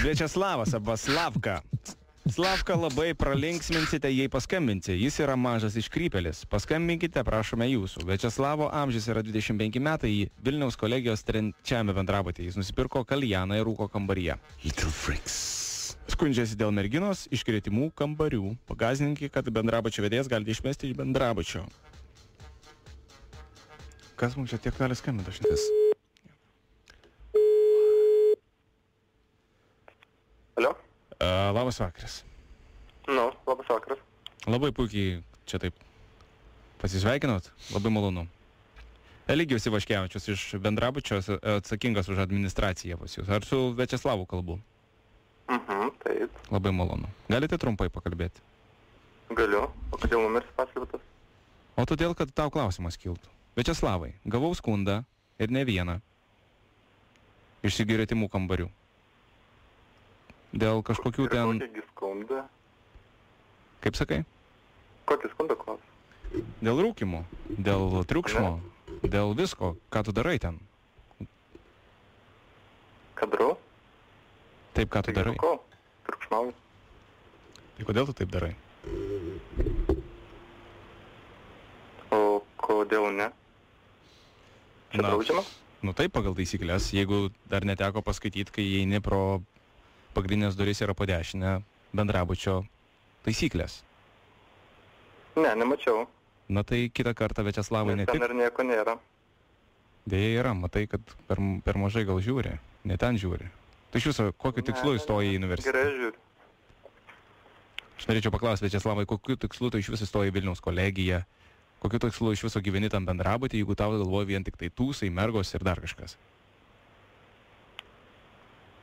Viačeslavas arba Slavka. Slavka labai pralinksminsite, jei paskambinsite. Jis yra mažas iškrypėlis. Paskambinkite, prašome jūsų. Viačeslavo amžius yra 25 metai, į Vilniaus kolegijos trečiame bendrabutyje. Jis nusipirko kaljaną ir rūko kambaryje. Little freaks. Skundžiasi dėl merginos iškvietimų kambarių. Pagazinkite, kad bendrabučio vedėjas galite išmesti iš bendrabučio. Kas mums čia tiek gali skambinti, aš nevis? Alio? Labas vakaras. Nu, labas vakaras. Labai puikiai čia taip pasisveikinot, labai malonu. Eligijus Ivaškevičius iš bendrabučio atsakingas už administraciją pas jūs. Ar su Viačeslavu kalbu? Taip. Labai malonu. Galite trumpai pakalbėti? Galiu. O kodėl numeris paskelbtas? O todėl, kad tau klausimas kiltų. Viačeslavai, gavau skundą ir ne vieną iš sigretimų kambarių. Dėl kažkokių ten... Kokį skundą? Kaip sakai? Kokį skundą klaus? Dėl rūkimo, dėl triukšmo, dėl visko. Ką tu darai ten? Ką darau? Taip, ką tu darai? Ko? Triukšmauju. Tai kodėl tu taip darai? O kodėl ne? Čia draudžiama? Nu taip, pagal taisyklės. Jeigu dar neteko paskaityti, kai eini pro pagrindinės durys yra po dešinę bendrabučio taisyklės. Ne, nemačiau. Na tai kitą kartą Viačeslavai ne tik... Ten ir nieko nėra. Dėja yra, matai, kad per mažai gal žiūri, ne ten žiūri. Tai iš viso, kokiu tikslu įstoji į universitetą? Gerai žiūri. Aš norėčiau paklausti, Viačeslavai, kokiu tikslu tu iš viso įstoji į Vilniaus kolegiją? Kokiu tikslu iš viso gyveni tam bendrabutį, jeigu tau galvoji vien tik tai tūsai, mergos ir dar kažkas?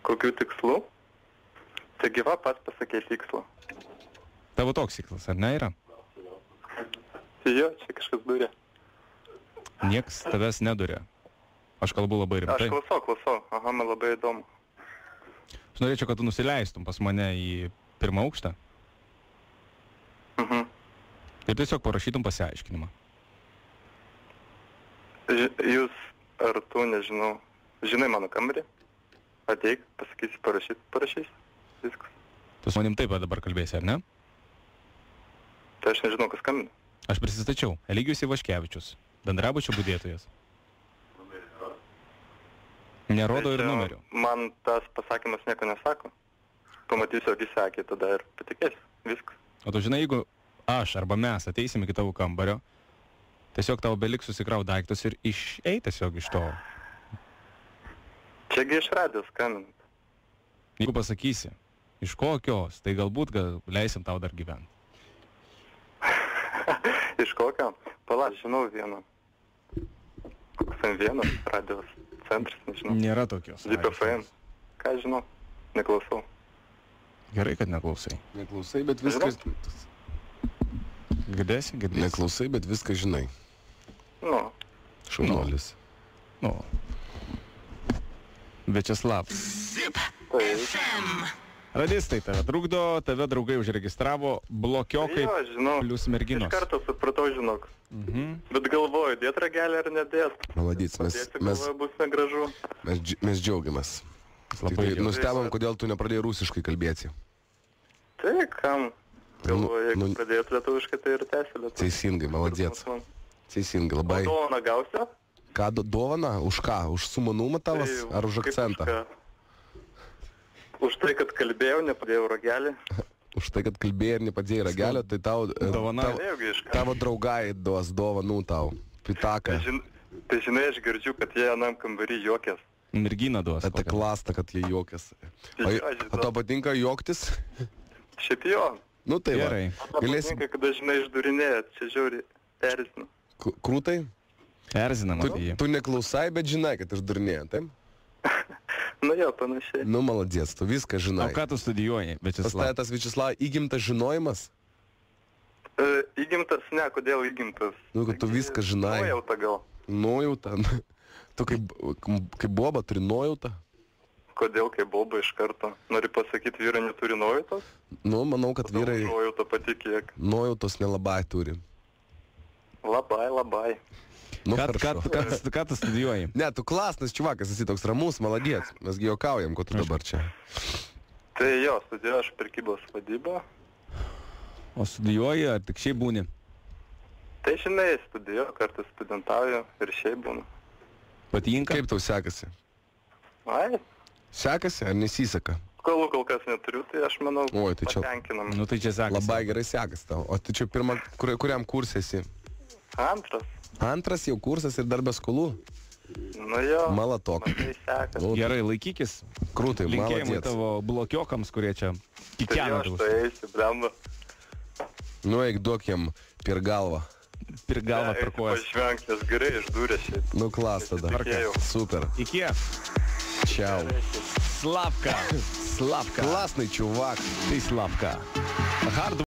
Kokiu tikslu? Tai gyva pats pasakė tikslą. Tavo toks tikslas, ar ne yra? Jo, čia kažkas durė. Nieks tavęs neduria. Aš kalbu labai rimtai. Aš klausau. Aha, man labai įdomu. Aš norėčiau, kad tu nusileistum pas mane į pirmą aukštą. Ir tiesiog parašytum pasiaiškinimą. Jūs, ar tu, nežinau, žinai mano kambarį? Ateik, pasakysi, parašysi. Viskas. Tu su manim taip dabar kalbėsi, ar ne? Tai aš nežinau, kas skambina. Aš prisistačiau. Eligijus Ivaškevičius. Bendrabučio budėtojas. Nerodo ir numerių. Man tas pasakymas nieko nesako. Pamatysiu, akis sakė, tada ir patikėsiu. Viskas. O tu žinai, jeigu aš arba mes ateisim iki tavo kambario, tiesiog tau beliks susikraut daiktus ir išei tiesiog iš to. Čiagi iš radijos skambinat. Jeigu pasakysi, iš kokios, tai galbūt leisim tau dar gyventi. Iš kokio? Pala, žinau vieną. FM1, radijos centras, nežinau. Nėra tokios. ZPFM. Ką žinau? Neklausau. Gerai, kad neklausai. Neklausai, bet viskas... Girdėsi? Neklausai, bet viską žinai. Nu. Šaunuolis. Nu. Viačeslav. Radistai tave trukdo, tave draugai užregistravo, blokiokai plius merginos. Iš karto supratau, žinok. Bet galvoju, dėt ragelį ar nedėt. Maladys, bus negražu. Mes džiaugiamės. Nustebam, kodėl tu nepradėjai rusiškai kalbėti. Tai kam? Galvoju, jeigu pradėjot lietuviškai, tai ir tęsi lietuviškai. Teisingai, maladėts. Teisingai, labai. O dovaną gausi? Ką dovaną? Už ką? Už sumanumą tavas ar už akcentą? Už tai, kad kalbėjau, nepadėjau ragelį. Už tai, kad kalbėjai ir nepadėjai ragelio, tai tavo draugai duos dovanų tau. Pitaką. Tai žinai, aš girdžiu, kad jie anam kambarį juokės. Merginą duos. Tai klasta, kad jie juokės. O tau patinka juoktis? Šiaip jo. Nu tai va. Patinka, kad dažnai išdurinėjat, čia žiauri erzina. Krūtai? Erzina, matai. Tu neklausai, bet žinai, kad išdurinėjat, taip? Nu jo, panašiai. Nu, maladėts, tu viską žinai. O ką tu studijuoji, Viačeslav? Pas tai tas Viačeslav įgimtas žinojimas? Įgimtas, ne, kodėl įgimtas? Nu, kad tu viską žinai. Nuojauta gal. Nuojauta. Tu kaip boba turi nuojautą? Kodėl kaip boba iš karto? Nori pasakyti, vyrai neturi nuojautos? Nu, manau, kad vyrai... Nuojauta pati kiek. Nuojautos nelabai turi. Labai. Nu, ką tu studijuoji? Ne, tu klasnas čiuvakas, esi toks ramus, maladėts. Mesgi juokaujam, ko tu dabar čia. Tai jo, studijuoju aš prekybos vadybą. O studijuoji, ar tik šiaip būni? Tai žinai, studijuoju, kartais studentauju ir šiaip būnu. Patinka? Kaip tau sekasi? Ai, Sekasi ar nesiseka? skolų kol kas neturiu, tai aš manau, Oi, tai čia patenkinam. Nu tai čia sekasi. labai gerai sekasi tau. O tai čia pirmą, kuriam kursė esi? Antras. Antras jau kursas ir dar be skolų? Nu jo. Malatok. Tai sekasi. Nu, Gerai, laikykis. Krūtai, Linkėjimai maladėts. tavo blokiokams, kurie čia Tai jo, kikena aš tavus. tai eisiu, blemba. Nu, eik duok jam per galvą. Per galvą per kojas. Pažvenk, nes gerai išdūrė šiaip. Nu, klas tada. Nesitikėjau. Super. Iki. Čiau. Slavka. Slavka. Классный чувак. Tai Slavka. Hard